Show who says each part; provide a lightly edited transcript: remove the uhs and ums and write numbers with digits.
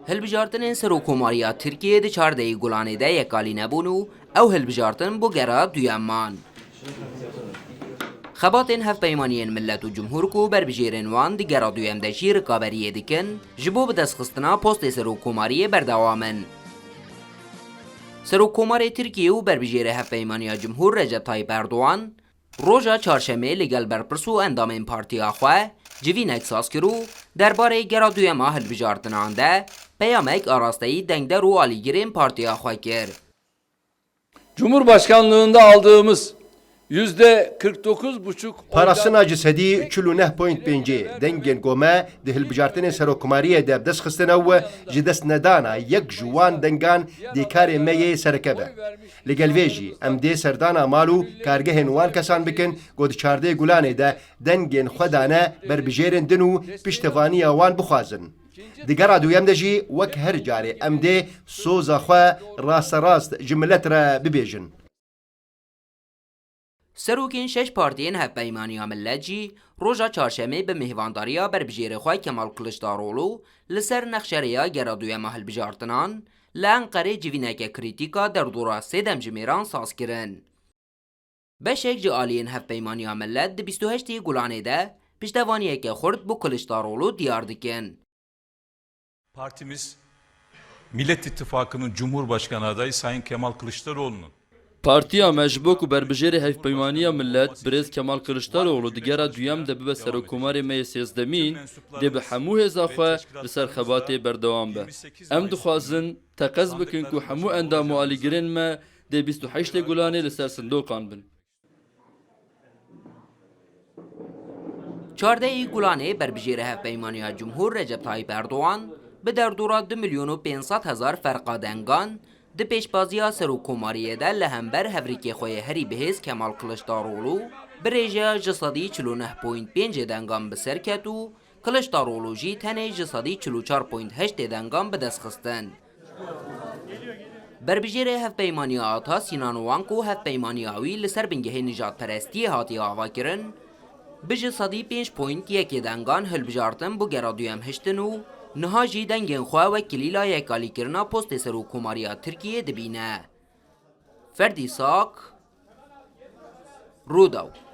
Speaker 1: هەلبژاردنên Serokkomariya Tirkiyeyê di çardehî Gulanê de yekalî nebûn û ew hilbijartin bû gera duyeman. Xebatên Hevpeymaniyên Millet û Cumhur ku berbijêrên wan di gera duyem de jî rikaberiyê dikin, ji bo bi destxistina postê Serokkomariyê berdewamin. Serokkomarê Tirkiye û berbijêrê Hevpeymaniya Cumhur Recep Tayyip Erdogan, roja çarşemê li gel berpirs û endamên partiya xwe civînek saz kir û derbarê gera duyema hilbijartinan de peyamek arasteyî dengder û alîgirên partiya xwe kir.
Speaker 2: Cumhurbaşkanlığında aldığımız %49,5
Speaker 3: Parasına cesedî 49.5 dengên gome di hilbijartinên Serokkomariyê de bi dest xistin ew ji dest nedana yek ji wan dengan dê karê me yê serekeve. Li gel vê jî em dê serdana mal û kargehên wan kesan bikin ku di çardehê Gulanê de dengên xwe dane berbijêrên din û piştevaniya wan bixwazin. Di gera duyem de jî wek her carê em dê soza xwe rasterast ji millet re bibêjin.
Speaker 1: Serokên şeş partiyên Hevpeymaniya Millet jî roja çarşemê bi mêhvandariya berbijêrê xwe Kemal Kılıçdaroğlu li ser nexşereya gera duyema hilbijartinan li Enqerê civîneke krîtîka derdora sê demjimêran saz kirin. Beşek ji aliyên Hevpeymaniya Millet di 28 Gulanê de piştevaniyeke xurt bû Kılıçdaroğlu diyar dikin.
Speaker 4: Partimiz Millet İttifakı'nın Cumhurbaşkanı adayı Sayın Kemal Kılıçdaroğlu'nun
Speaker 2: Partiya me ji bo ku berbijêrê Hevpeymaniya Millet Birêz Kemal Kılıçdaroğlu di gera duyem de bibe Serokkomarê me yê sêzdemîn dê bi hemû hêza xwe li ser xebatê berdewam be. Em dixwazin teqez bikin ku hemû endam û alîgirên me dê 28 Gulanê li ser sindoqan bin.
Speaker 1: Çardehî Gulanê berbijêrê Hevpeymaniya Cumhur Recep Tayyip Erdogan bi derdora 2.5 ferqa dengan di pêşbaziya Serokkomariyê de li hember hevrîkê xwe yê herî bihêz Kemal Kılıçdaroğlu bi rêjeya ji sedî 49.5 dengan bi ser ket û Kılıçdaroğlu jî tenê ji sedî 44.8 dengan bi dest xistin. Berbijêrê Hevpeymaniya Ata Sinan Oğan ku hevpeymaniya wî li ser bingehê nijadperestiyê hatiye avakirin, bi ji sedî 5.1 dengan hilbijartin bû gera duyem hiştin û niha jî dengên xwe wekilîla yekalîkirina postê Serokkomariya Tirkiyeyê dibîne. Ferdî Sak, Rûdaw.